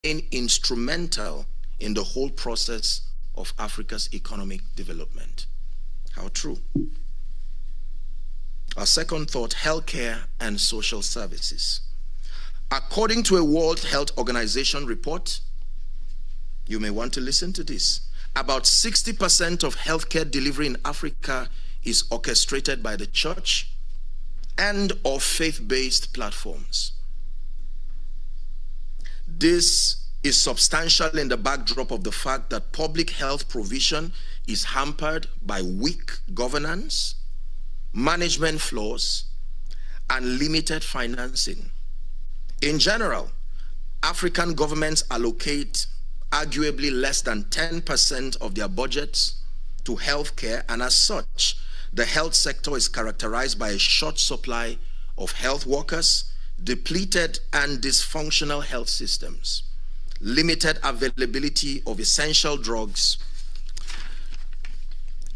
instrumental in the whole process of Africa's economic development. How true. Our second thought, healthcare and social services. According to a World Health Organization report, you may want to listen to this, about 60% of healthcare delivery in Africa is orchestrated by the church and or faith-based platforms. This is substantial in the backdrop of the fact that public health provision is hampered by weak governance, management flaws, and limited financing. In general, African governments allocate arguably less than 10% of their budgets to healthcare, and as such, the health sector is characterized by a short supply of health workers, depleted and dysfunctional health systems, limited availability of essential drugs,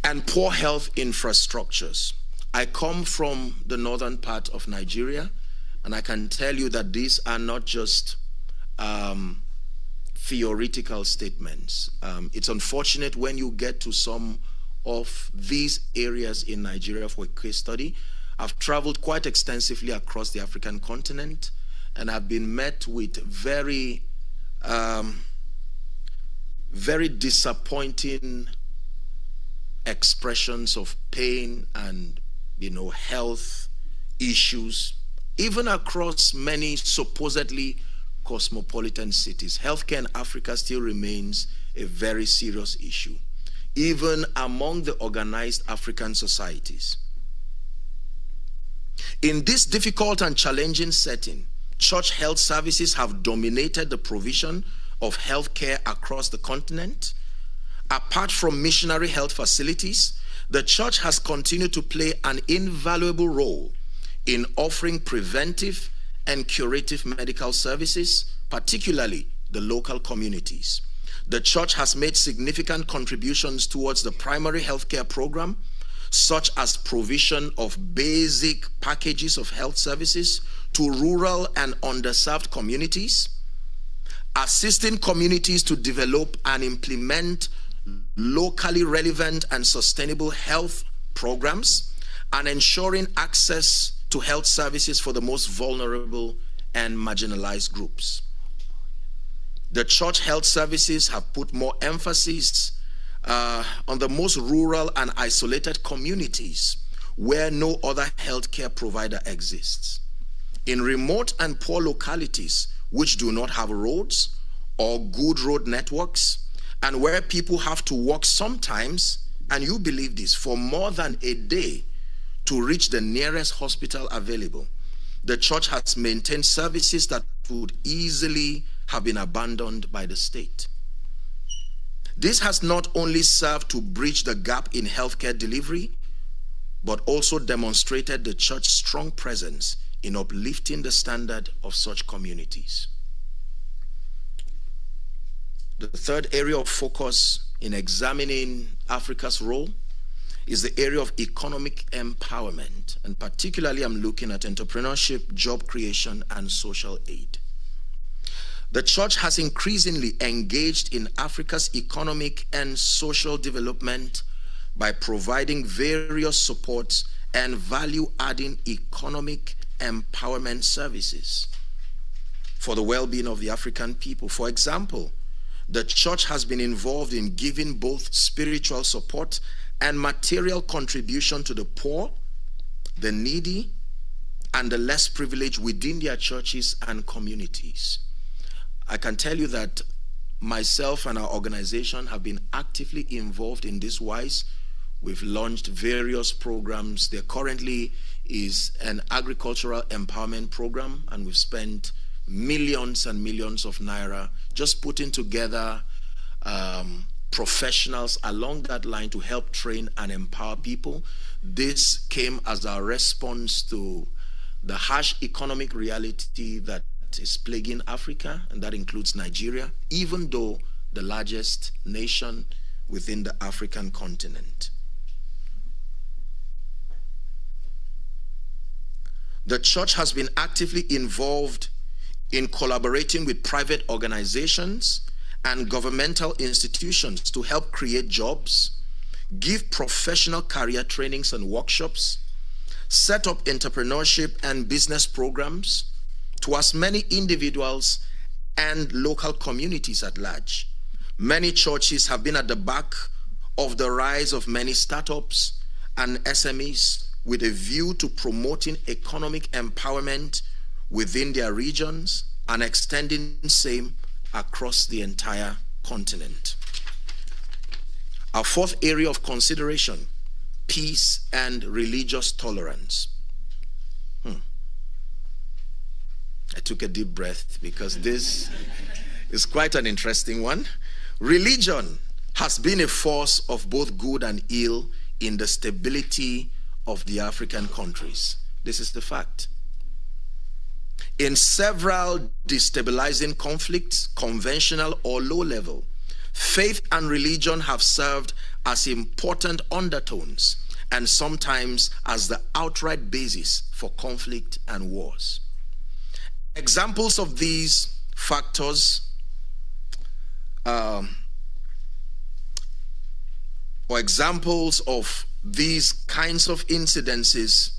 and poor health infrastructures. I come from the northern part of Nigeria, and I can tell you that these are not just theoretical statements. It's unfortunate when you get to some of these areas in Nigeria for a case study. I've traveled quite extensively across the African continent, and I've been met with very disappointing expressions of pain and, health issues, even across many supposedly cosmopolitan cities. Healthcare in Africa still remains a very serious issue, even among the organized African societies. In this difficult and challenging setting, church health services have dominated the provision of healthcare across the continent. Apart from missionary health facilities, the church has continued to play an invaluable role in offering preventive and curative medical services, particularly the local communities. The church has made significant contributions towards the primary healthcare program, such as provision of basic packages of health services to rural and underserved communities, assisting communities to develop and implement locally relevant and sustainable health programs, and ensuring access to health services for the most vulnerable and marginalized groups. The church health services have put more emphasis on the most rural and isolated communities where no other healthcare provider exists. In remote and poor localities which do not have roads or good road networks, and where people have to walk sometimes, and you believe this, for more than a day to reach the nearest hospital available, the church has maintained services that would easily have been abandoned by the state. This has not only served to bridge the gap in healthcare delivery, but also demonstrated the church's strong presence in uplifting the standard of such communities. The third area of focus in examining Africa's role is the area of economic empowerment, and particularly I'm looking at entrepreneurship, job creation, and social aid. The church has increasingly engaged in Africa's economic and social development by providing various supports and value-adding economic empowerment services for the well-being of the African people. For example, the church has been involved in giving both spiritual support and material contribution to the poor, the needy, and the less privileged within their churches and communities. I can tell you that myself and our organization have been actively involved in this wise. We've launched various programs. There currently is an agricultural empowerment program, and we've spent millions and millions of naira just putting together professionals along that line to help train and empower people. This came as our response to the harsh economic reality that is plaguing Africa, and that includes Nigeria, even though the largest nation within the African continent. The church has been actively involved in collaborating with private organizations and governmental institutions to help create jobs, give professional career trainings and workshops, set up entrepreneurship and business programs to as many individuals and local communities at large. Many churches have been at the back of the rise of many startups and SMEs with a view to promoting economic empowerment within their regions and extending same across the entire continent. Our fourth area of consideration, peace and religious tolerance. I took a deep breath because this is quite an interesting one. Religion has been a force of both good and ill in the stability of the African countries. This is the fact. In several destabilizing conflicts, conventional or low level, faith and religion have served as important undertones and sometimes as the outright basis for conflict and wars. Examples of these factors or examples of these kinds of incidences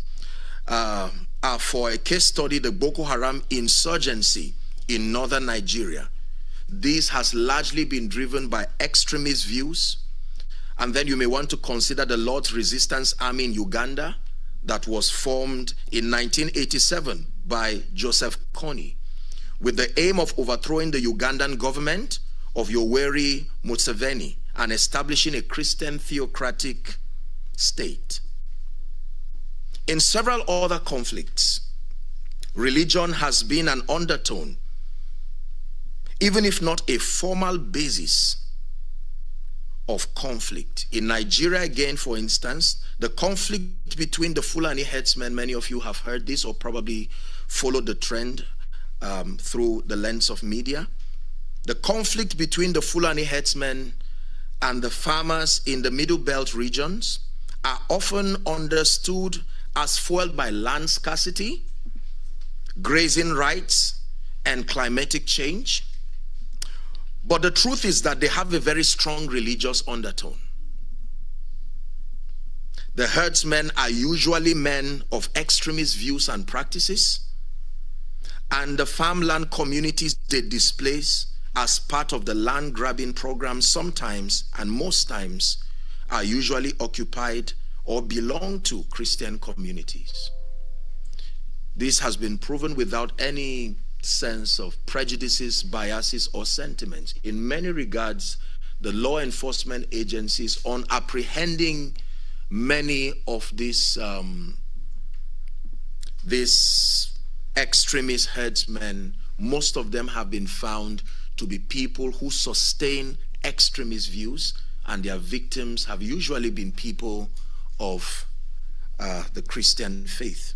are, for a case study, the Boko Haram insurgency in northern Nigeria. This has largely been driven by extremist views. And then you may want to consider the Lord's Resistance Army in Uganda that was formed in 1987 by Joseph Kony with the aim of overthrowing the Ugandan government of Yoweri Museveni and establishing a Christian theocratic state. In several other conflicts, religion has been an undertone, even if not a formal basis of conflict. In Nigeria, again, for instance, the conflict between the Fulani herdsmen, many of you have heard this or probably followed the trend through the lens of media. The conflict between the Fulani herdsmen and the farmers in the Middle Belt regions are often understood as fueled by land scarcity, grazing rights, and climatic change. But the truth is that they have a very strong religious undertone. The herdsmen are usually men of extremist views and practices, and the farmland communities they displace as part of the land grabbing program sometimes and most times are usually occupied or belong to Christian communities. This has been proven without any sense of prejudices, biases, or sentiments. In many regards, the law enforcement agencies on apprehending many of these extremist herdsmen, most of them have been found to be people who sustain extremist views, and their victims have usually been people of the Christian faith.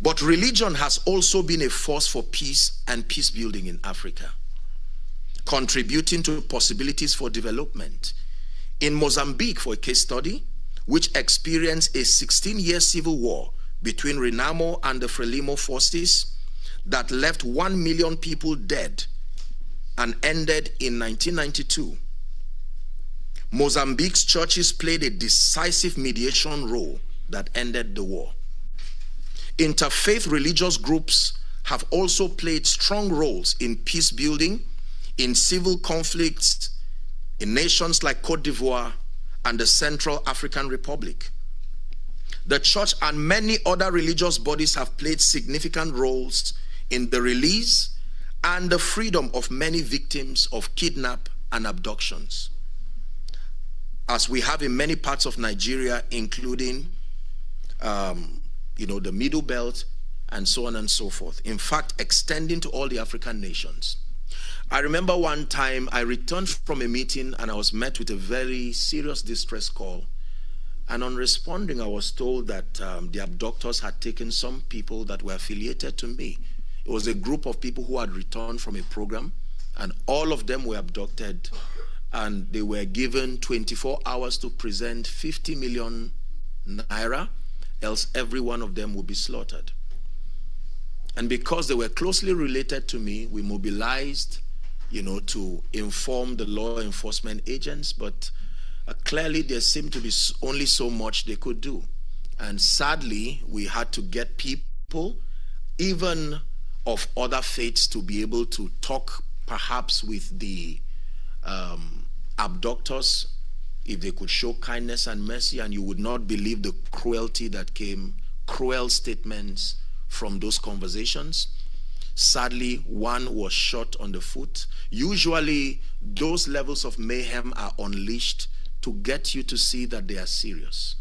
But religion has also been a force for peace and peace building in Africa, contributing to possibilities for development. In Mozambique, for a case study, which experienced a 16-year civil war between Renamo and the Frelimo forces that left 1 million people dead and ended in 1992, Mozambique's churches played a decisive mediation role that ended the war. Interfaith religious groups have also played strong roles in peace building, in civil conflicts, in nations like Cote d'Ivoire and the Central African Republic. The church and many other religious bodies have played significant roles in the release and the freedom of many victims of kidnap and abductions, as we have in many parts of Nigeria, including the Middle Belt and so on and so forth. In fact, extending to all the African nations. I remember one time I returned from a meeting and I was met with a very serious distress call. And on responding, I was told that the abductors had taken some people that were affiliated to me. It was a group of people who had returned from a program, and all of them were abducted, and they were given 24 hours to present 50 million naira, else every one of them would be slaughtered. And because they were closely related to me, we mobilized, to inform the law enforcement agents, but clearly there seemed to be only so much they could do. And sadly, we had to get people, even of other faiths, to be able to talk perhaps with the abductors, if they could show kindness and mercy, and you would not believe the cruelty that came, cruel statements from those conversations. Sadly, one was shot on the foot. Usually, those levels of mayhem are unleashed to get you to see that they are serious.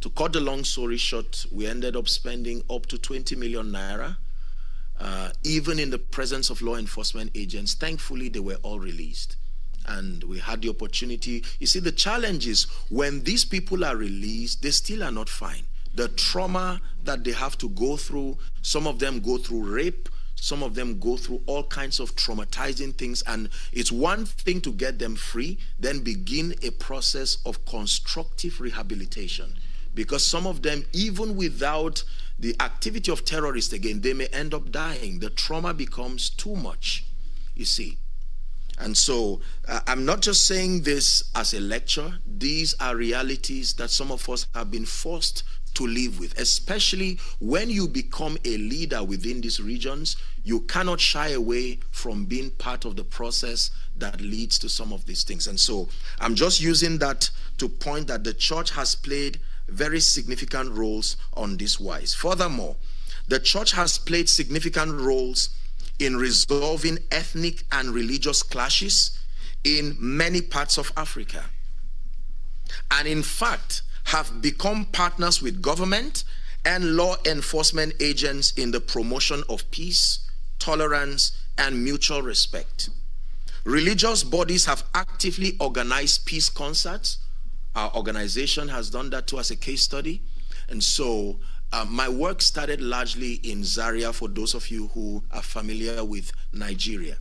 To cut the long story short, we ended up spending up to 20 million naira, even in the presence of law enforcement agents. Thankfully, they were all released. And we had the opportunity. You see, the challenge is when these people are released, they still are not fine. The trauma that they have to go through, some of them go through rape, some of them go through all kinds of traumatizing things, and it's one thing to get them free, then begin a process of constructive rehabilitation. Because some of them, even without the activity of terrorists again, they may end up dying. The trauma becomes too much, you see. And so I'm not just saying this as a lecture. These are realities that some of us have been forced to live with, especially when you become a leader within these regions. You cannot shy away from being part of the process that leads to some of these things. And so I'm just using that to point that the church has played very significant roles on this wise. Furthermore, the church has played significant roles in resolving ethnic and religious clashes in many parts of Africa. And in fact, have become partners with government and law enforcement agents in the promotion of peace, tolerance, and mutual respect. Religious bodies have actively organized peace concerts. Our organization has done that too as a case study. And so my work started largely in Zaria, for those of you who are familiar with Nigeria.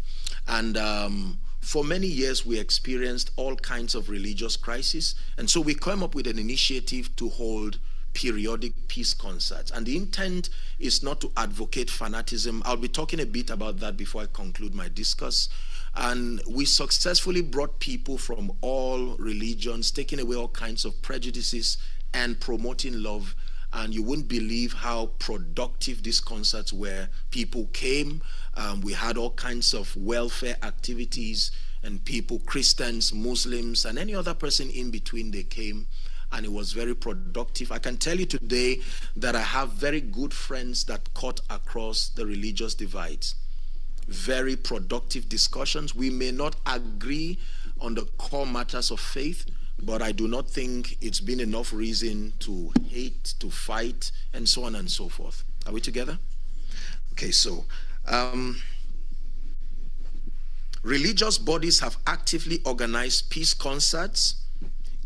And for many years, we experienced all kinds of religious crises. And so we came up with an initiative to hold periodic peace concerts. And the intent is not to advocate fanaticism. I'll be talking a bit about that before I conclude my discourse. And we successfully brought people from all religions, taking away all kinds of prejudices and promoting love. And you wouldn't believe how productive these concerts were. People came. We had all kinds of welfare activities, and people, Christians, Muslims, and any other person in between, they came, and it was very productive. I can tell you today that I have very good friends that cut across the religious divides. Very productive discussions. We may not agree on the core matters of faith, but I do not think it's been enough reason to hate, to fight, and so on and so forth. Are we together? Okay, so religious bodies have actively organized peace concerts,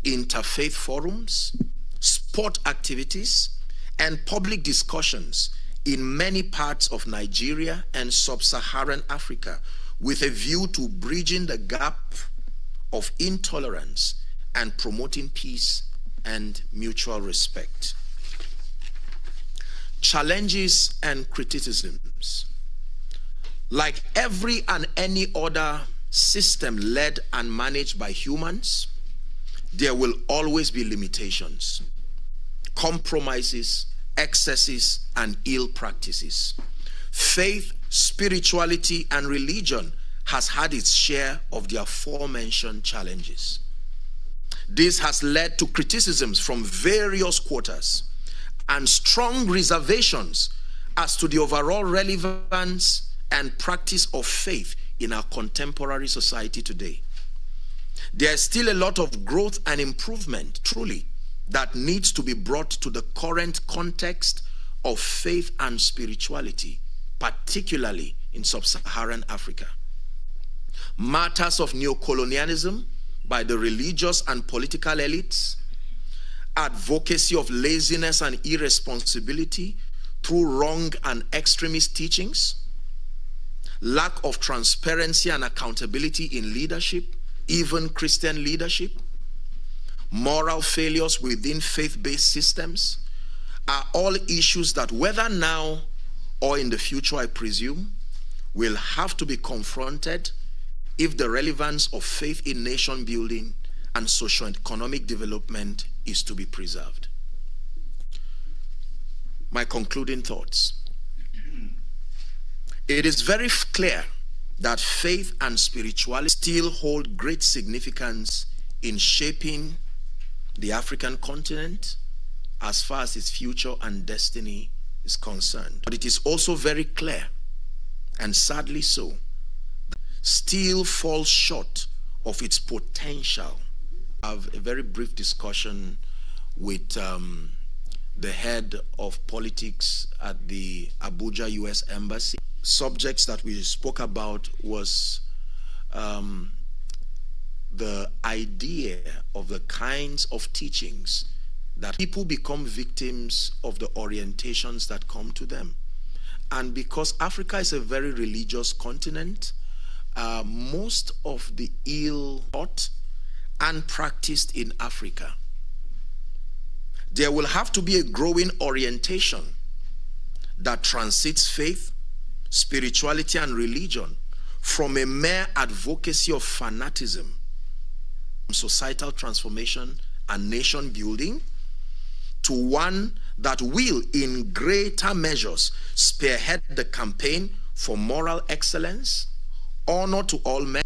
interfaith forums, sport activities, and public discussions in many parts of Nigeria and sub-Saharan Africa with a view to bridging the gap of intolerance and promoting peace and mutual respect. Challenges and criticisms. Like every and any other system led and managed by humans, there will always be limitations, compromises, excesses, and ill practices. Faith, spirituality, and religion has had its share of the aforementioned challenges. This has led to criticisms from various quarters and strong reservations as to the overall relevance and practice of faith in our contemporary society today. There is still a lot of growth and improvement, truly, that needs to be brought to the current context of faith and spirituality, particularly in sub-Saharan Africa. Matters of neocolonialism by the religious and political elites, advocacy of laziness and irresponsibility through wrong and extremist teachings, lack of transparency and accountability in leadership, even Christian leadership, moral failures within faith-based systems, are all issues that, whether now or in the future, I presume, will have to be confronted if the relevance of faith in nation building and socio-economic development is to be preserved. My concluding thoughts. It is very clear that faith and spirituality still hold great significance in shaping the African continent as far as its future and destiny is concerned. But it is also very clear, and sadly so, still falls short of its potential. I have a very brief discussion with the head of politics at the Abuja U.S. Embassy. Subjects that we spoke about was the idea of the kinds of teachings that people become victims of the orientations that come to them. And because Africa is a very religious continent, most of the ill taught and practiced in Africa, there will have to be a growing orientation that transcends faith, spirituality, and religion from a mere advocacy of fanaticism, societal transformation and nation building, to one that will, in greater measures, spearhead the campaign for moral excellence, honor to all men.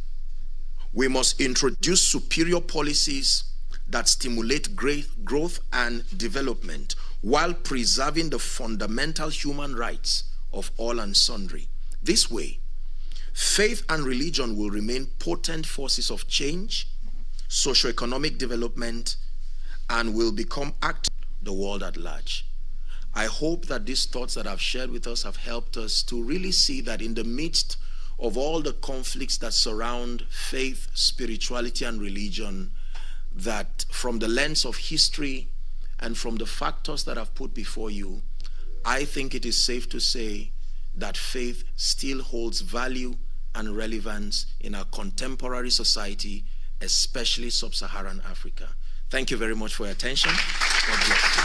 We must introduce superior policies that stimulate great growth and development while preserving the fundamental human rights of all and sundry. This way, faith and religion will remain potent forces of change, socio-economic development, and will become active in the world at large. I hope that these thoughts that I've shared with us have helped us to really see that in the midst of all the conflicts that surround faith, spirituality, and religion, that from the lens of history and from the factors that I've put before you, I think it is safe to say that faith still holds value and relevance in our contemporary society, especially sub-Saharan Africa. Thank you very much for your attention. God bless you.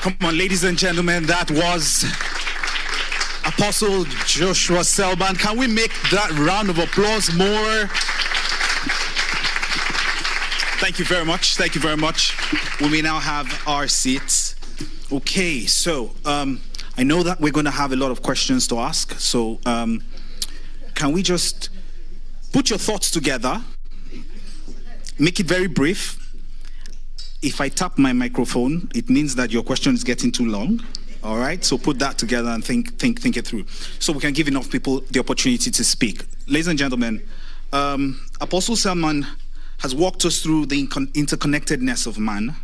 Come on, ladies and gentlemen, that was Apostle Joshua Selman. Can we make that round of applause more? Thank you very much. Thank you very much. We may now have our seats. Okay, so I know that we're going to have a lot of questions to ask. So can we just put your thoughts together, make it very brief. If I tap my microphone, it means that your question is getting too long. All right, so put that together and think it through, so we can give enough people the opportunity to speak. Ladies and gentlemen, Apostle Selman has walked us through the interconnectedness of man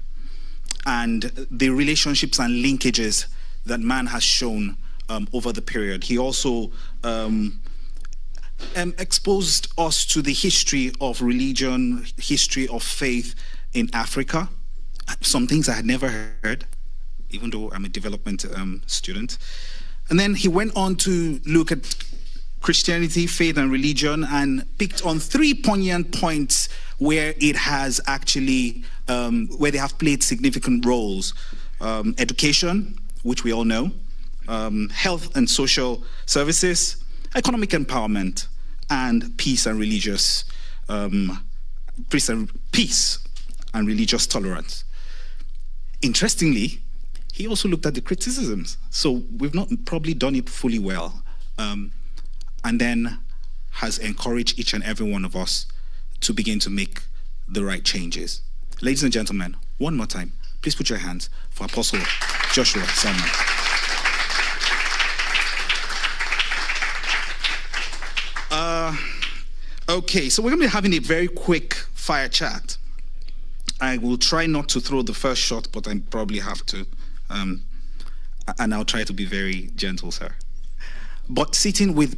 and the relationships and linkages that man has shown over the period. He also exposed us to the history of religion, history of faith in Africa. Some things I had never heard, even though I'm a development student. And then he went on to look at Christianity, faith, and religion, and picked on 3 poignant points where it has actually, where they have played significant roles. Education, which we all know, health and social services, economic empowerment, and peace and religious, peace and religious tolerance. Interestingly, he also looked at the criticisms. So we've not probably done it fully well. And then has encouraged each and every one of us to begin to make the right changes. Ladies and gentlemen, one more time, please put your hands for Apostle Joshua Selman. Okay, so we're going to be having a very quick fire chat. I will try not to throw the first shot, but I probably have to. And I'll try to be very gentle, sir. But sitting with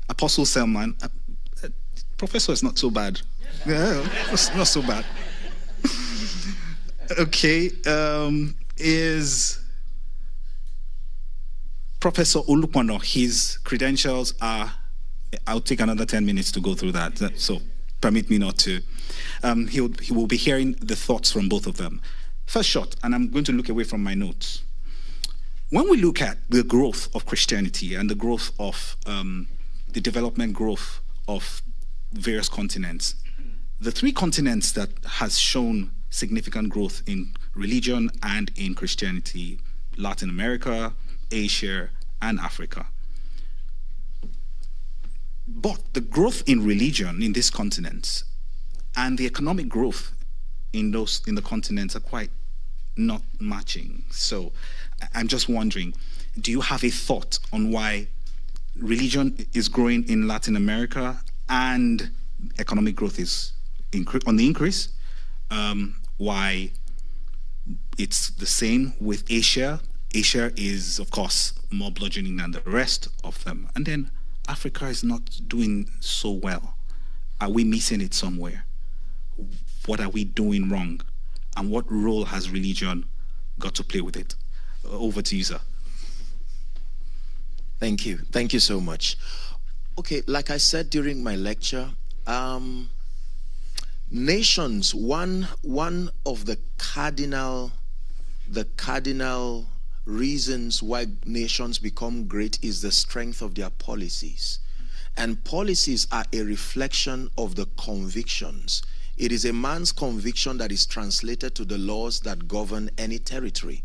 Apostle Selman, Professor is not so bad. Yeah, it's not so bad. Okay, is Professor Olupano. His credentials are I'll take another 10 minutes to go through that. So permit me not to. He will be hearing the thoughts from both of them. First shot, and I'm going to look away from my notes. When we look at the growth of Christianity and the growth of the development growth of various continents, the three continents that has shown significant growth in religion and in Christianity, Latin America, Asia, and Africa. But the growth in religion in these continents and the economic growth in the continents are quite not matching. So I'm just wondering, do you have a thought on why religion is growing in Latin America and economic growth is on the increase? Why it's the same with Asia? Asia is, of course, more bludgeoning than the rest of them. And then Africa is not doing so well. Are we missing it somewhere? What are we doing wrong? And what role has religion got to play with it? Over to you, sir. Thank you. Thank you so much. Okay, like I said during my lecture, nations, one of the cardinal reasons why nations become great is the strength of their policies. And policies are a reflection of the convictions. It is a man's conviction that is translated to the laws that govern any territory.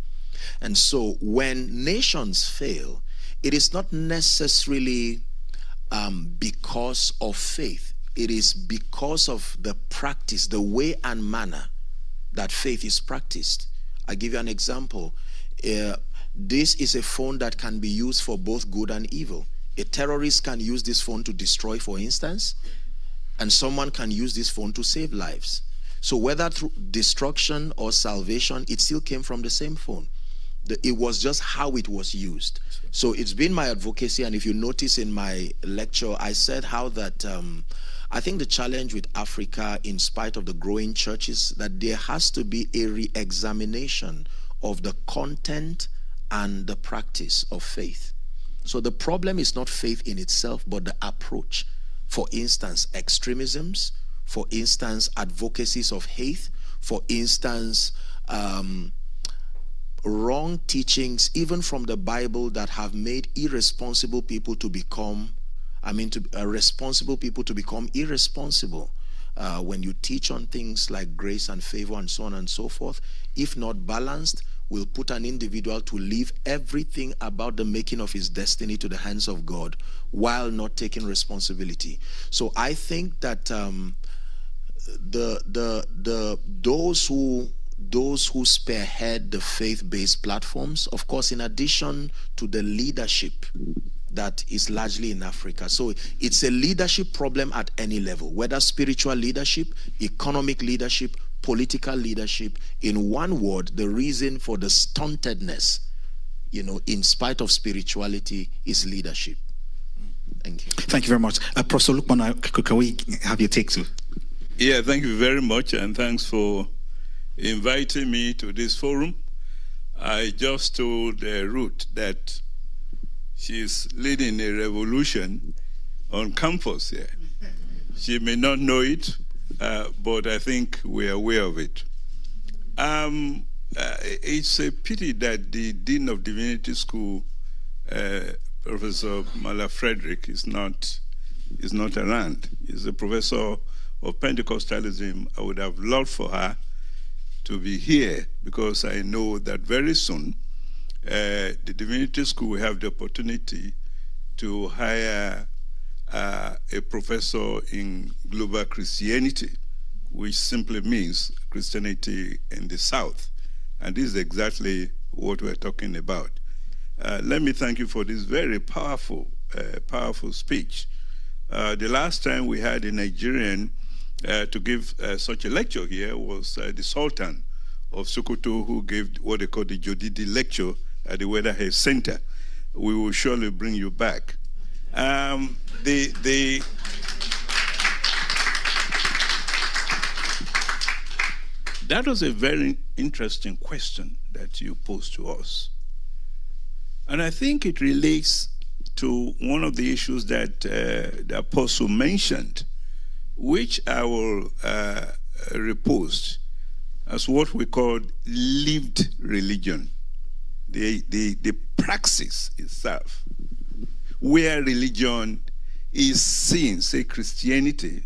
And so when nations fail, it is not necessarily because of faith. It is because of the practice, the way and manner that faith is practiced. I'll give you an example. This is a phone that can be used for both good and evil. A terrorist can use this phone to destroy, for instance, and someone can use this phone to save lives. So whether through destruction or salvation, it still came from the same phone. It was just how it was used. So it's been my advocacy, and if you notice in my lecture, I said how that I think the challenge with Africa, in spite of the growing churches, that there has to be a re-examination of the content and the practice of faith. So the problem is not faith in itself, but the approach. For instance, extremisms, for instance, advocacies of hate, for instance, wrong teachings, even from the Bible, that have made irresponsible people to become, responsible people to become irresponsible. When you teach on things like grace and favor and so on and so forth, if not balanced, will put an individual to leave everything about the making of his destiny to the hands of God while not taking responsibility. So I think that those who spearhead the faith-based platforms, of course, in addition to the leadership that is largely in Africa. So it's a leadership problem at any level, whether spiritual leadership, economic leadership, political leadership. In one word, the reason for the stuntedness, in spite of spirituality, is leadership. Thank you. Thank you very much. Professor Lukman, can we have your take too? Yeah, thank you very much, and thanks for inviting me to this forum. I just told Ruth that she's leading a revolution on campus here. She may not know it, but I think we're aware of it. It's a pity that the Dean of Divinity School, Professor Mala Frederick, is not around. He's a professor of Pentecostalism. I would have loved for her to be here, because I know that very soon the Divinity School will have the opportunity to hire a professor in global Christianity, which simply means Christianity in the South. And this is exactly what we're talking about. Let me thank you for this very powerful speech. The last time we had a Nigerian to give such a lecture here was the Sultan of Sokoto, who gave what they call the Jodidi lecture at the Weatherhead Center. We will surely bring you back. That was a very interesting question that you posed to us. And I think it relates to one of the issues that the apostle mentioned, which I will repost as what we call lived religion, the praxis itself, where religion is seen, say Christianity,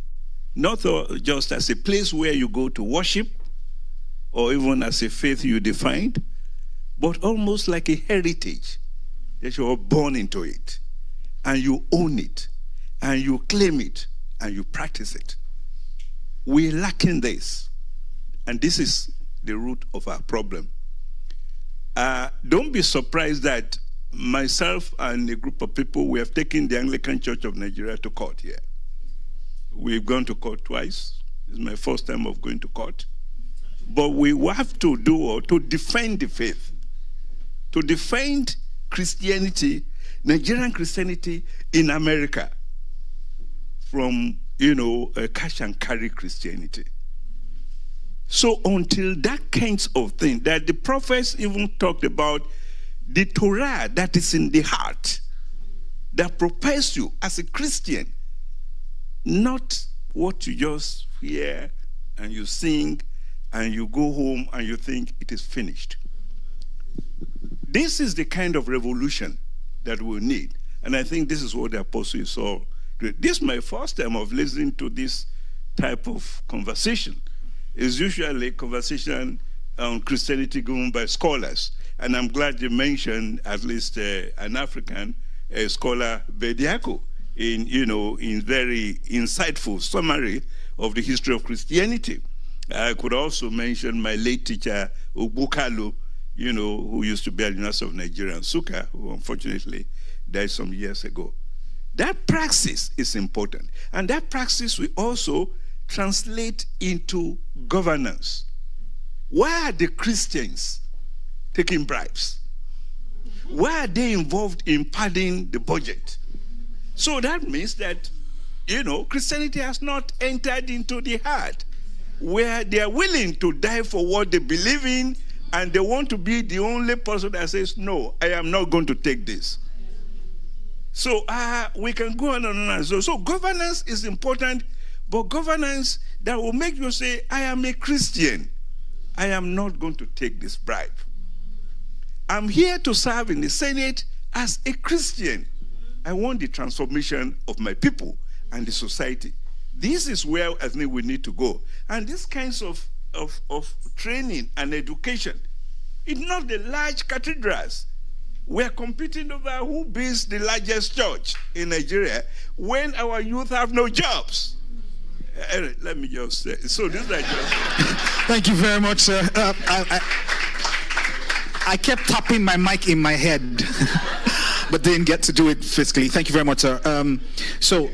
not just as a place where you go to worship, or even as a faith you defined, but almost like a heritage that you are born into it, and you own it, and you claim it, and you practice it. We're lacking this, and this is the root of our problem. Don't be surprised that myself and a group of people, we have taken the Anglican Church of Nigeria to court here. We've gone to court twice. It's my first time of going to court. But we have to to defend the faith, to defend Christianity, Nigerian Christianity in America, from, cash and carry Christianity. So until that kinds of thing, that the prophets even talked about, the Torah that is in the heart, that prepares you as a Christian, not what you just hear and you sing and you go home and you think it is finished. This is the kind of revolution that we need. And I think this is what the apostle saw. This is my first time of listening to this type of conversation. It's usually a conversation on Christianity given by scholars. And I'm glad you mentioned at least an African scholar, Bediako, in very insightful summary of the history of Christianity. I could also mention my late teacher, Ogbukalo, who used to be at the University of Nigeria, Nsukka, who unfortunately died some years ago. That praxis is important. And that praxis will also translate into governance. Why are the Christians taking bribes? Why are they involved in padding the budget? So that means that, Christianity has not entered into the heart where they are willing to die for what they believe in, and they want to be the only person that says, no, I am not going to take this. So we can go on and on. So governance is important, but governance that will make you say, I am a Christian. I am not going to take this bribe. I'm here to serve in the Senate as a Christian. I want the transformation of my people and the society. This is where I think we need to go. And these kinds of training and education, it's not the large cathedrals. We're competing over who builds the largest church in Nigeria when our youth have no jobs. Let me just say, so this is just... Thank you very much, sir. I kept tapping my mic in my head, but didn't get to do it physically. Thank you very much, sir. So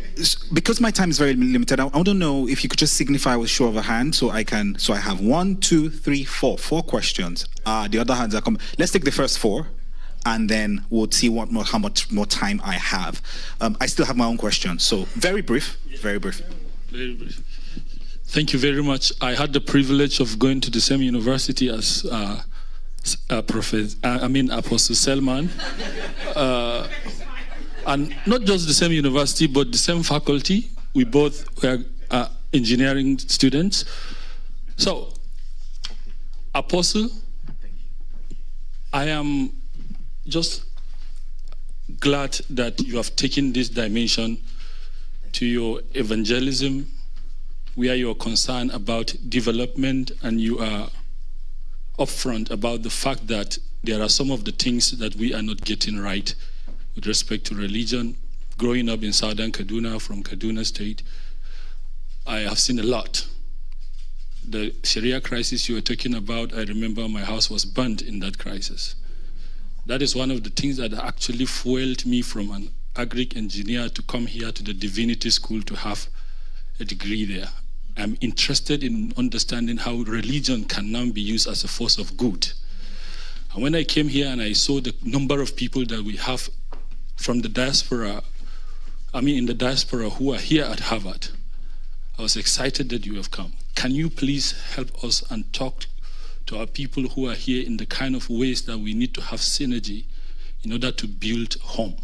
because my time is very limited, I want to know if you could just signify with show of a hand, so I have 1, 2, 3, 4 questions. The other hands are coming. Let's take the first 4, and then we'll see how much more time I have. I still have my own questions, so very brief, very brief. Very brief. Thank you very much. I had the privilege of going to the same university as Apostle Selman, and not just the same university, but the same faculty. We both were engineering students. So, Apostle, I am just glad that you have taken this dimension to your evangelism, where you are concerned about development, and you are upfront about the fact that there are some of the things that we are not getting right with respect to religion. Growing up in southern Kaduna, from Kaduna State, I have seen a lot. The Sharia crisis you were talking about, I remember my house was burned in that crisis. That is one of the things that actually fueled me from an agric engineer to come here to the divinity school to have a degree there. I'm interested in understanding how religion can now be used as a force of good. And when I came here and I saw the number of people that we have from the diaspora, in the diaspora who are here at Harvard, I was excited that you have come. Can you please help us and talk to our people who are here in the kind of ways that we need to have synergy in order to build home?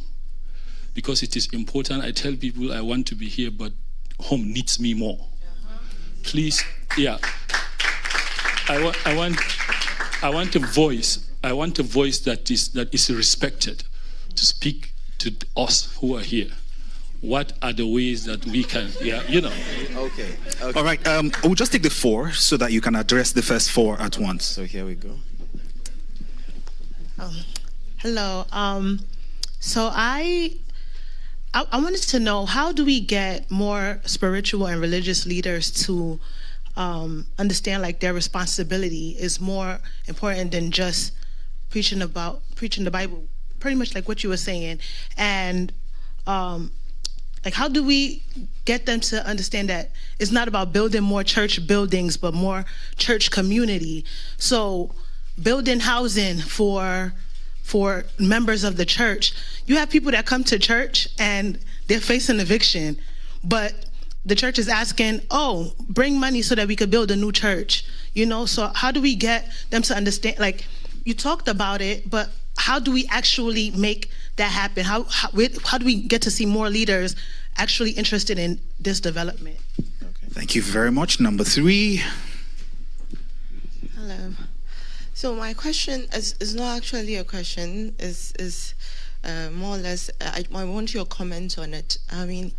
because it is important. I tell people I want to be here, but home needs me more. Please, yeah. I want a voice. I want a voice that is respected to speak to us who are here. What are the ways that we can, Okay. All right, we'll just take the 4 so that you can address the first 4 at once. So here we go. Hello. So I wanted to know, how do we get more spiritual and religious leaders to understand like their responsibility is more important than just preaching the Bible, pretty much like what you were saying, and like how do we get them to understand that it's not about building more church buildings but more church community? So building housing for members of the church. You have people that come to church and they're facing eviction, but the church is asking, oh, bring money so that we could build a new church. So how do we get them to understand? Like, you talked about it, but how do we actually make that happen? How do we get to see more leaders actually interested in this development? Okay. Thank you very much. Number 3. Hello. So my question is not actually a question. Is more or less. I want your comment on it. I mean,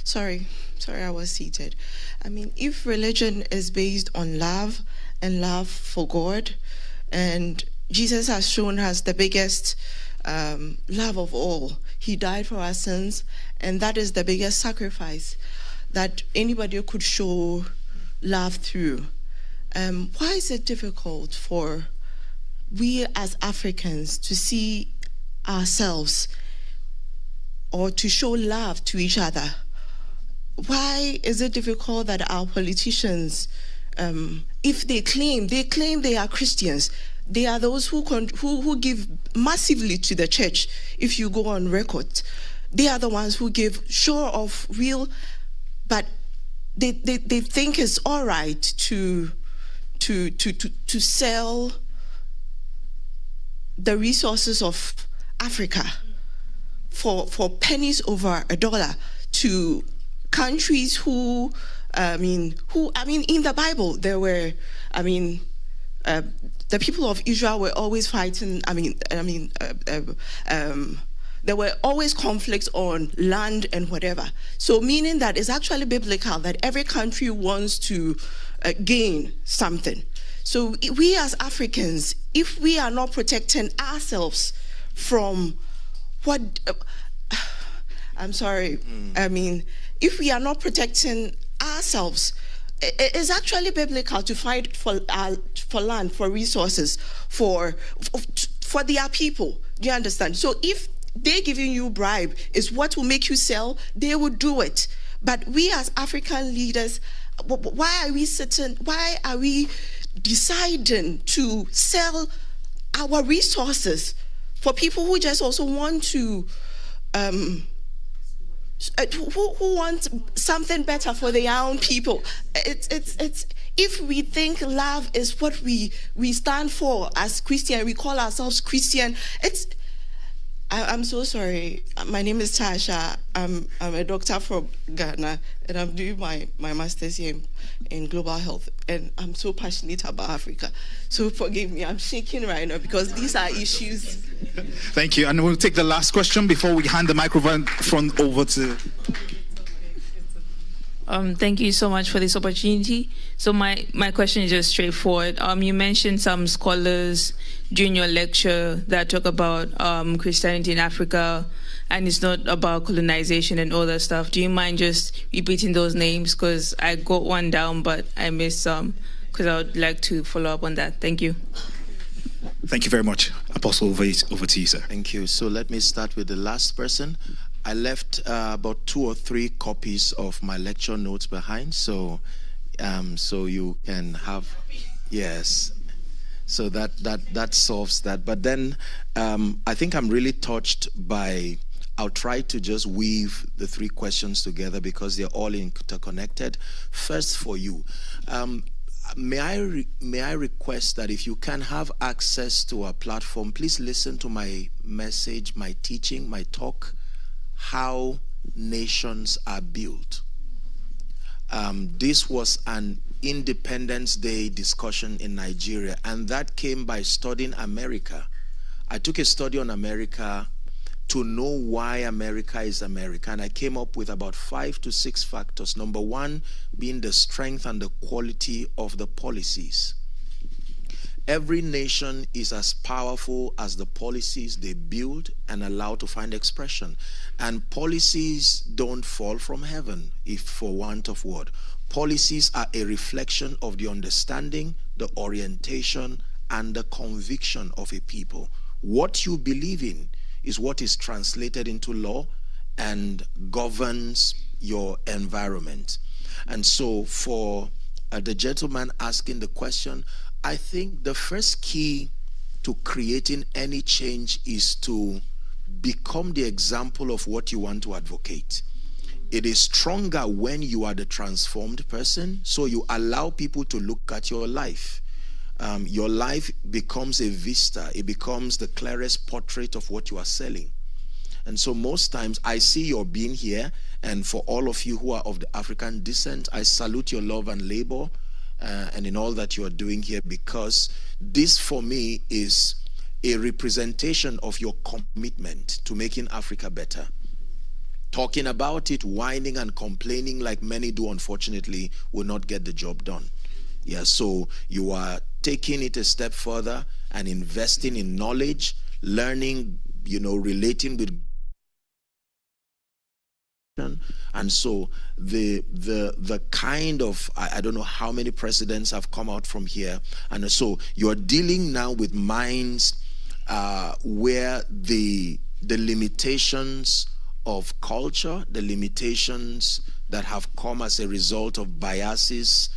sorry, I was seated. I mean, if religion is based on love and love for God, and Jesus has shown us the biggest love of all. He died for our sins, and that is the biggest sacrifice that anybody could show love through. Why is it difficult for we as Africans to see ourselves or to show love to each other? Why is it difficult that our politicians, if they claim they are Christians, they are those who give massively to the church? If you go on record, they are the ones who give sure of real, but they think it's all right to sell the resources of Africa for pennies over $1 to countries who in the Bible there were, the people of Israel were always fighting. There were always conflicts on land and whatever. So meaning that it's actually biblical that every country wants to gain something. So we as Africans, if we are not protecting ourselves from what, if we are not protecting ourselves, it's actually biblical to fight for land, for resources, for their people. Do you understand? So if they giving you bribe is what will make you sell, they will do it. But we as African leaders, why are we deciding to sell our resources for people who just also want to who want something better for their own people? It's if we think love is what we stand for as Christian, we call ourselves Christian. I'm so sorry. My name is Tasha. I'm a doctor from Ghana, and I'm doing my master's here in global health. And I'm so passionate about Africa. So forgive me, I'm shaking right now because these are issues. Thank you. And we'll take the last question before we hand the microphone over to... Thank you so much for this opportunity. So my question is just straightforward. You mentioned some scholars during your lecture that talk about Christianity in Africa, and it's not about colonization and all that stuff. Do you mind just repeating those names? Because I got one down, but I missed some, because I would like to follow up on that. Thank you. Thank you very much. Apostle, over to you, sir. Thank you. So let me start with the last person. I left about 2 or 3 copies of my lecture notes behind, so you can have, yes. So that solves that. But then I think I'm really touched by. I'll try to just weave the 3 questions together because they're all interconnected. First, for you, may I request that if you can have access to our platform, please listen to my message, my teaching, my talk how nations are built. This was an Independence Day discussion in Nigeria, and that came by studying America. I took a study on America to know why America is America, and I came up with about 5 to 6 factors. Number one being the strength and the quality of the policies. Every nation is as powerful as the policies they build and allow to find expression. And policies don't fall from heaven, if for want of word. Policies are a reflection of the understanding, the orientation, and the conviction of a people. What you believe in is what is translated into law and governs your environment. And so for the gentleman asking the question, I think the first key to creating any change is to become the example of what you want to advocate. It is stronger when you are the transformed person, so you allow people to look at your life. Your life becomes a vista. It becomes the clearest portrait of what you are selling. And so most times I see your being here, and for all of you who are of the African descent, I salute your love and labor and in all that you are doing here, because this for me is a representation of your commitment to making Africa better. Talking about it, whining and complaining like many do, unfortunately, will not get the job done. Yeah, so you are taking it a step further and investing in knowledge, learning, relating with. And so the kind of, I don't know how many presidents have come out from here, and so you're dealing now with minds where the limitations of culture, the limitations that have come as a result of biases,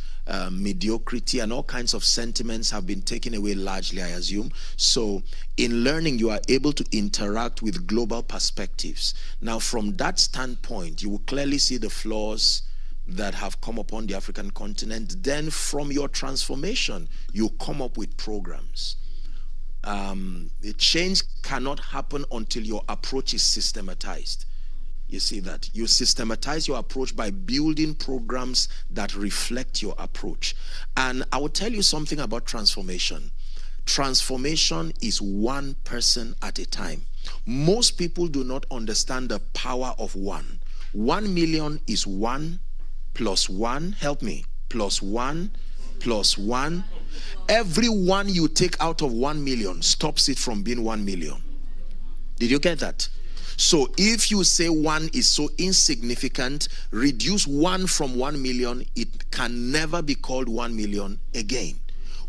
mediocrity, and all kinds of sentiments have been taken away largely, I assume. So in learning, you are able to interact with global perspectives. Now, from that standpoint, you will clearly see the flaws that have come upon the African continent. Then from your transformation, you come up with programs. The change cannot happen until your approach is systematized. You see that? You systematize your approach by building programs that reflect your approach. And I will tell you something about transformation. Transformation is one person at a time. Most people do not understand the power of one. 1 million is 1 plus 1, help me, plus 1 plus 1. Every one you take out of 1 million stops it from being 1 million. Did you get that? So if you say 1 is so insignificant, reduce 1 from 1 million, it can never be called 1 million again.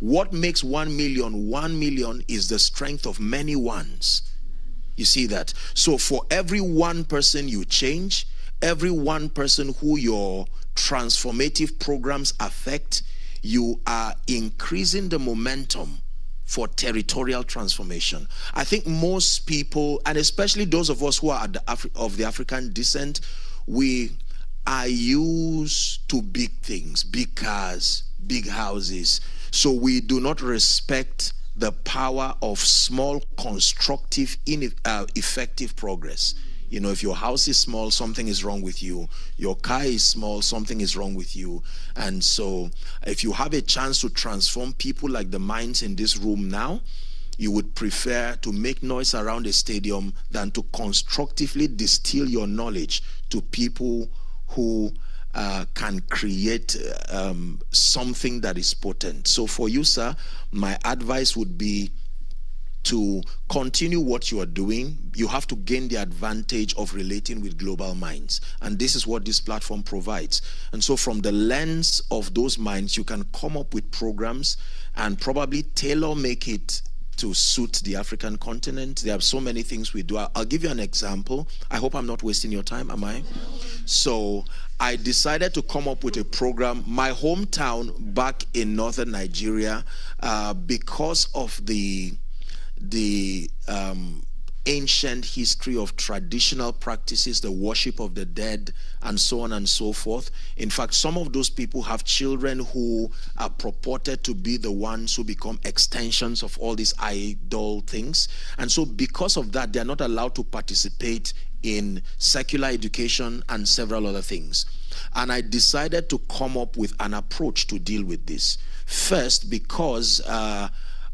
What makes 1 million 1 million is the strength of many ones. You see that? So for every one person you change, every one person who your transformative programs affect, you are increasing the momentum for territorial transformation. I think most people, and especially those of us who are of the African descent, we are used to big things, big cars, big houses. So we do not respect the power of small, constructive, effective progress. If your house is small, something is wrong with you. Your car is small, something is wrong with you. And so if you have a chance to transform people like the minds in this room now, you would prefer to make noise around a stadium than to constructively distill your knowledge to people who can create something that is potent. So for you, sir, my advice would be to continue what you are doing. You have to gain the advantage of relating with global minds. And this is what this platform provides. And so from the lens of those minds, you can come up with programs and probably tailor make it to suit the African continent. There are so many things we do. I'll give you an example. I hope I'm not wasting your time, am I? So I decided to come up with a program, my hometown back in northern Nigeria, because of the ancient history of traditional practices, the worship of the dead, and so on and so forth. In fact, some of those people have children who are purported to be the ones who become extensions of all these idol things. And so because of that, they're not allowed to participate in secular education and several other things. And I decided to come up with an approach to deal with this. First, because I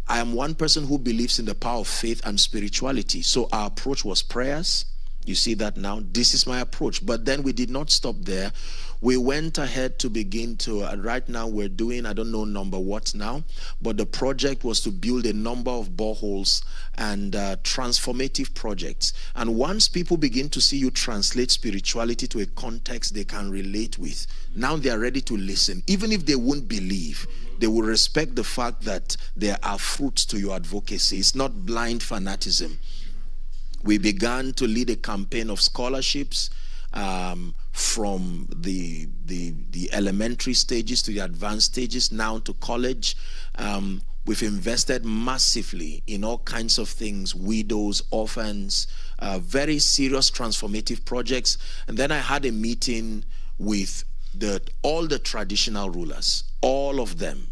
am one person who believes in the power of faith and spirituality. So our approach was prayers. You see that now? This is my approach. But then we did not stop there. We went ahead to begin to, right now we're doing, I don't know number what now, but the project was to build a number of boreholes and transformative projects. And once people begin to see you translate spirituality to a context they can relate with, now they are ready to listen. Even if they won't believe, they will respect the fact that there are fruits to your advocacy. It's not blind fanaticism. We began to lead a campaign of scholarships from the elementary stages to the advanced stages, now to college. We've invested massively in all kinds of things, widows, orphans, very serious transformative projects. And then I had a meeting with all the traditional rulers, all of them,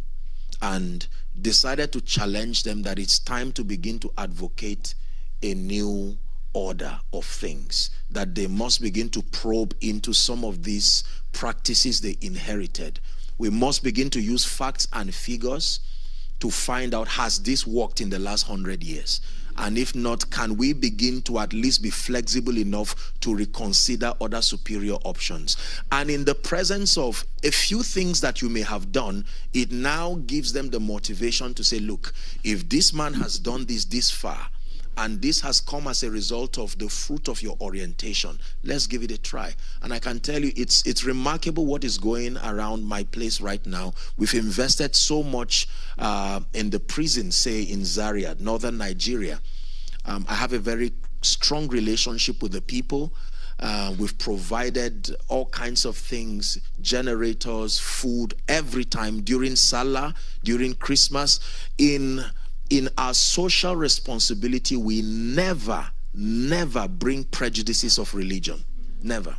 and decided to challenge them that it's time to begin to advocate a new order of things, that they must begin to probe into some of these practices they inherited. We must begin to use facts and figures to find out, has this worked in the last 100 years? And if not, can we begin to at least be flexible enough to reconsider other superior options? And in the presence of a few things that you may have done, it now gives them the motivation to say, look, if this man has done this far, and this has come as a result of the fruit of your orientation, let's give it a try. And I can tell you, it's remarkable what is going around my place right now. We've invested so much in the prison, say in Zaria, northern Nigeria. I have a very strong relationship with the people. We've provided all kinds of things, generators, food, every time, during Salah, during Christmas. In our social responsibility, we never bring prejudices of religion. Never.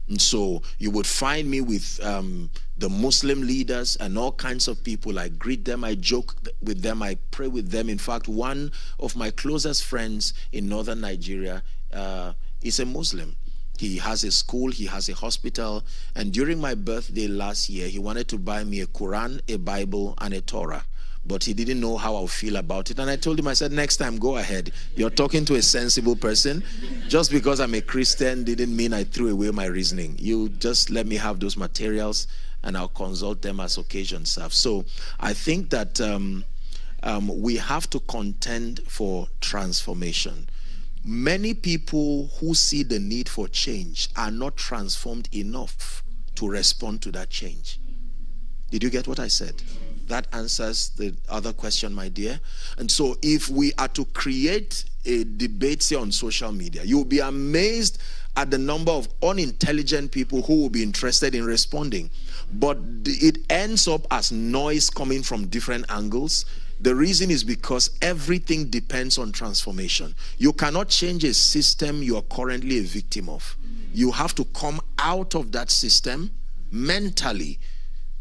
And so you would find me with the Muslim leaders and all kinds of people. I greet them, I joke with them, I pray with them. In fact, one of my closest friends in northern Nigeria is a Muslim. He has a school, he has a hospital, and during my birthday last year, he wanted to buy me a Quran, a Bible, and a Torah. But he didn't know how I would feel about it. And I told him, I said, next time, go ahead. You're talking to a sensible person. Just because I'm a Christian didn't mean I threw away my reasoning. You just let me have those materials and I'll consult them as occasion serves. So I think that we have to contend for transformation. Many people who see the need for change are not transformed enough to respond to that change. Did you get what I said? That answers the other question, my dear. And so if we are to create a debate, say, on social media, you'll be amazed at the number of unintelligent people who will be interested in responding. But it ends up as noise coming from different angles. The reason is because everything depends on transformation. You cannot change a system you are currently a victim of. You have to come out of that system mentally.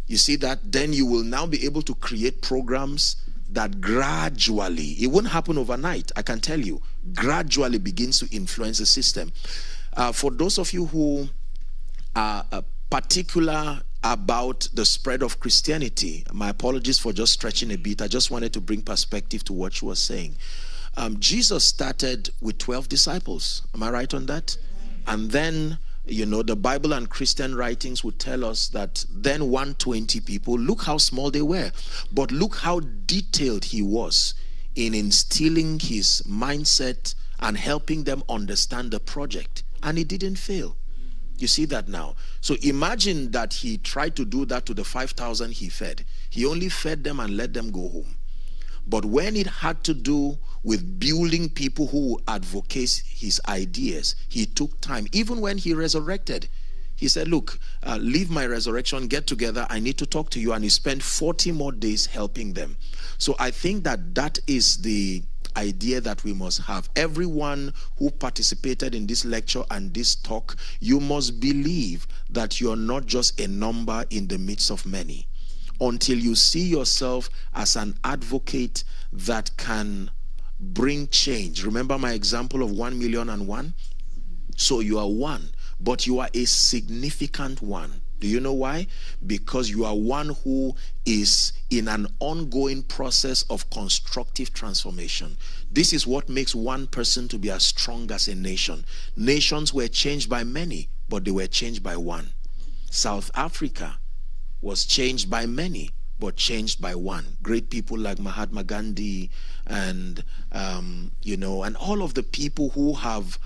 You see that? Then you will now be able to create programs that gradually, it won't happen overnight, I can tell you, gradually begins to influence the system. For those of you who are particular about the spread of Christianity, my apologies for just stretching a bit. I just wanted to bring perspective to what you were saying. Jesus started with 12 disciples. Am I right on that? And then, you know, the Bible and Christian writings would tell us that then 120 people, look how small they were. But look how detailed he was in instilling his mindset and helping them understand the project. And he didn't fail. You see that now. So imagine that he tried to do that to the 5,000 he fed. He only fed them and let them go home. But when it had to do with building people who advocate his ideas, he took time. Even when he resurrected, he said, look, leave my resurrection, get together, I need to talk to you. And he spent 40 more days helping them. So I think that that is the idea that we must have. Everyone who participated in this lecture and this talk, you must believe that you're not just a number in the midst of many. Until you see yourself as an advocate that can bring change. Remember my example of 1,000,001? So you are one, but you are a significant one. Do you know why? Because you are one who is in an ongoing process of constructive transformation. This is what makes one person to be as strong as a nation. Nations were changed by many, but they were changed by one. South Africa was changed by many, but changed by one. Great people like Mahatma Gandhi and and all of the people who have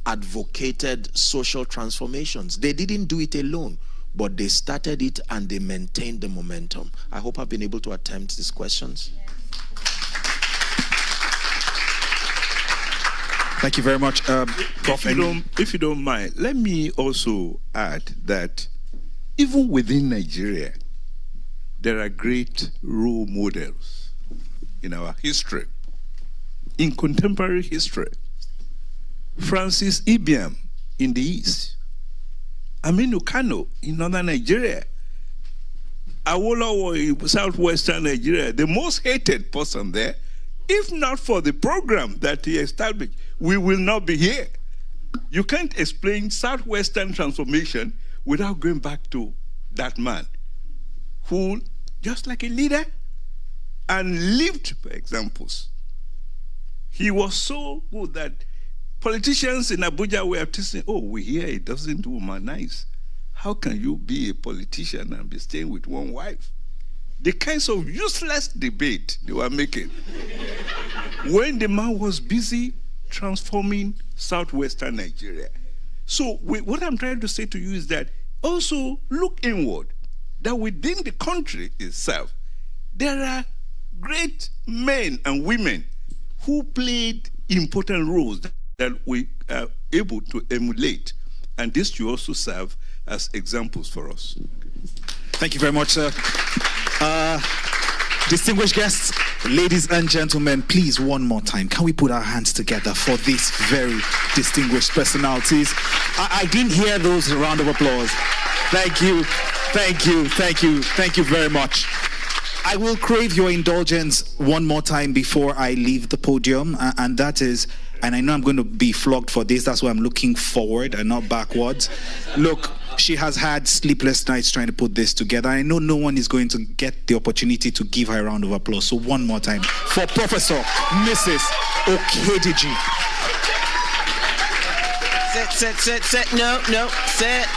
advocated social transformations. They didn't do it alone, but they started it and they maintained the momentum. I hope I've been able to attempt these questions. Thank you very much, Prof. If you don't mind, let me also add that even within Nigeria, there are great role models in our history, in contemporary history. Francis Ibiam in the East, Aminu Kano in northern Nigeria, Awolowo in southwestern Nigeria, the most hated person there. If not for the program that he established, we will not be here. You can't explain southwestern transformation without going back to that man who, just like a leader, and lived by examples. He was so good that politicians in Abuja were saying, oh, we hear it doesn't do nice. How can you be a politician and be staying with one wife? The kinds of useless debate they were making when the man was busy transforming southwestern Nigeria. So what I'm trying to say to you is that also look inward, that within the country itself, there are great men and women who played important roles that we are able to emulate. And this should also serve as examples for us. Thank you very much, sir. Distinguished guests, ladies and gentlemen, please, one more time, can we put our hands together for these very distinguished personalities? I didn't hear those round of applause. Thank you, thank you, thank you, thank you very much. I will crave your indulgence one more time before I leave the podium, and that is, and I know I'm going to be flogged for this, that's why I'm looking forward and not backwards. Look, she has had sleepless nights trying to put this together. I know no one is going to get the opportunity to give her a round of applause. So one more time for Professor Mrs. Okediji. Sit. No, sit.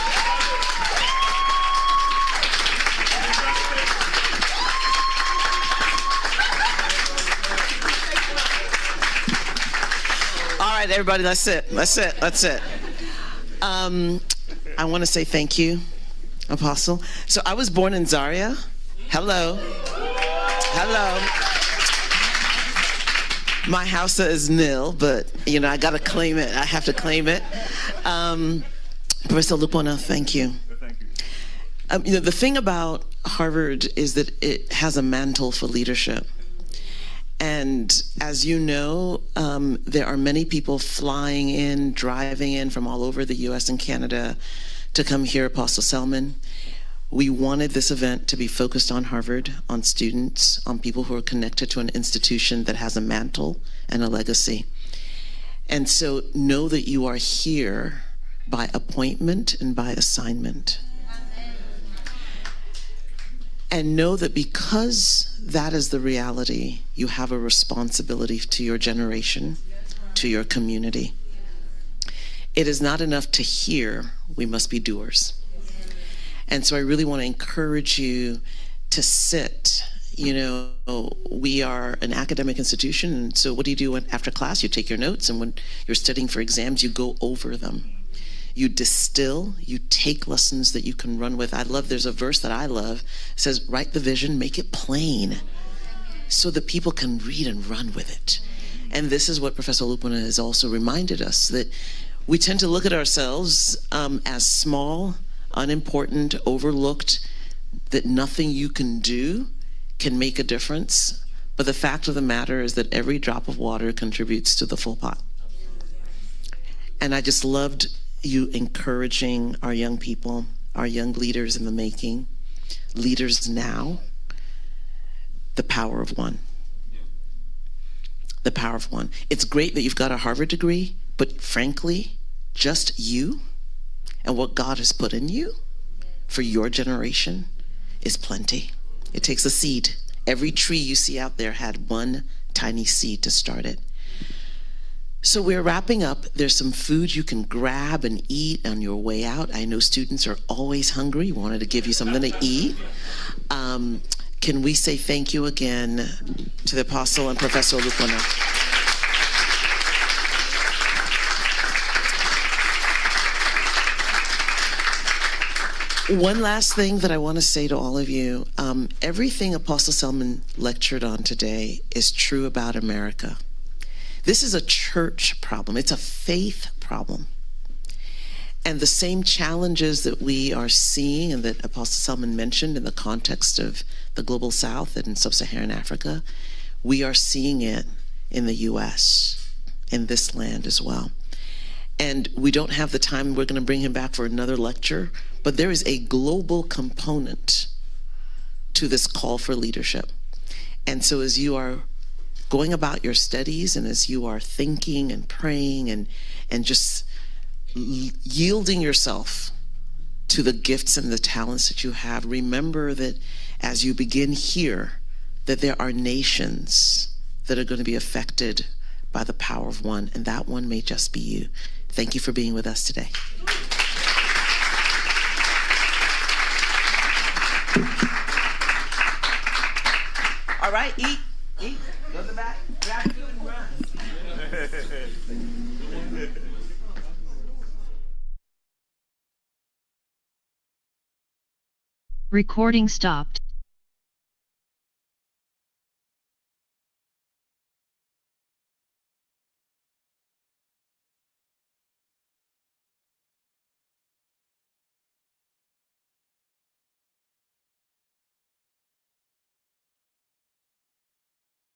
All right, everybody, let's sit. I want to say thank you, Apostle. So I was born in Zaria. Hello. My house is nil, but I got to claim it. I have to claim it. Professor Lupona, thank you. Thank you. The thing about Harvard is that it has a mantle for leadership. And as you know, there are many people flying in, driving in from all over the US and Canada to come hear Apostle Selman. We wanted this event to be focused on Harvard, on students, on people who are connected to an institution that has a mantle and a legacy. And so know that you are here by appointment and by assignment. And know that because that is the reality, you have a responsibility to your generation, to your community. It is not enough to hear, we must be doers. And so I really want to encourage you to sit. We are an academic institution, and so what do after class? You take your notes, and when you're studying for exams, you go over them. You distill, you take lessons that you can run with. There's a verse that I love. It says, write the vision, make it plain, so that people can read and run with it. And this is what Professor Lupona has also reminded us, that we tend to look at ourselves as small, unimportant, overlooked, that nothing you can do can make a difference. But the fact of the matter is that every drop of water contributes to the full pot. And I just loved you encouraging our young people, our young leaders in the making, leaders now, the power of one. the power of one. It's great that you've got a Harvard degree, but frankly, just you and what God has put in you for your generation is plenty. It takes a seed. Every tree you see out there had one tiny seed to start it. So we're wrapping up. There's some food you can grab and eat on your way out. I know students are always hungry. We wanted to give you something to eat. Can we say thank you again to the Apostle and Professor Olukona? One last thing that I want to say to all of you. Everything Apostle Selman lectured on today is true about America. This is a church problem. It's a faith problem. And the same challenges that we are seeing and that Apostle Selman mentioned in the context of the Global South and Sub-Saharan Africa, we are seeing it in the U.S., in this land as well. And we don't have the time. We're going to bring him back for another lecture. But there is a global component to this call for leadership. And so as you are going about your studies and as you are thinking and praying and just yielding yourself to the gifts and the talents that you have, remember that as you begin here, that there are nations that are going to be affected by the power of one, and that one may just be you. Thank you for being with us today. All right, eat, go to the back, grab food and run. Recording stopped.